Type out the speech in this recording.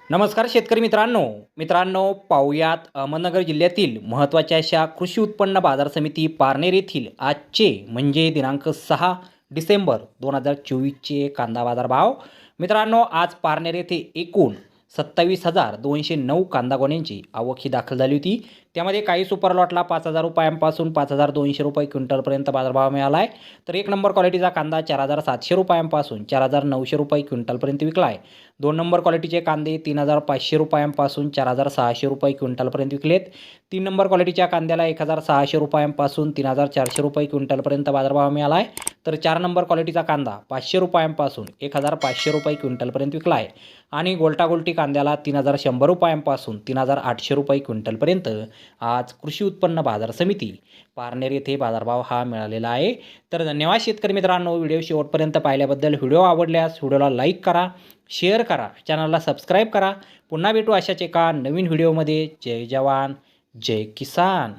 नमस्कार शेतकरी मित्रांनो पाहुयात अहमदनगर जिल्ह्यातील महत्त्वाच्या अशा कृषी उत्पन्न बाजार समिती पारनेर येथील आजचे म्हणजे दिनांक 6 डिसेंबर 2024चे कांदा बाजार भाव। मित्रांनो आज पारनेर येथे एकूण 27,209 कांदा गोण्यांची आवक ही दाखल झाली होती। त्यामध्ये काही सुपर लॉटला 5,000 रुपयांपासून 5,200 रुपये क्विंटलपर्यंत बाजारभाव मिळाला आहे। तर एक नंबर क्वालिटीचा कांदा 4,700 रुपयांपासून 4,900 रुपये क्विंटलपर्यंत विकला आहे। 2 नंबर क्वालिटीचे कांदे 3,500 रुपयांपासून 4,600 रुपये क्विंटलपर्यंत विकलेत। 3 नंबर क्वालिटीच्या कांद्याला 1,600 रुपयांपासून 3,400 रुपये क्विंटलपर्यंत बाजारभाव मिळाला आहे। तर 4 नंबर क्वालिटीचा कांदा 500 रुपयांपासून 1,500 रुपये क्विंटलपर्यंत विकला आहे। आणि गोल्टी कांद्याला 3,100 रुपयांपासून 3,800 रुपये क्विंटलपर्यंत आज कृषी उत्पन्न बाजार समिती पारनेर येथे बाजारभाव हा मिळालेला आहे। तर धन्यवाद शेतकरी मित्रांनो, व्हिडिओ शेवटपर्यंत पाहिल्याबद्दल। व्हिडिओ आवडल्यास व्हिडिओला लाईक करा, शेअर करा, चॅनलला सबस्क्राईब करा। पुन्हा भेटू अशाच एका नवीन व्हिडिओमध्ये। जय जवान जय किसान।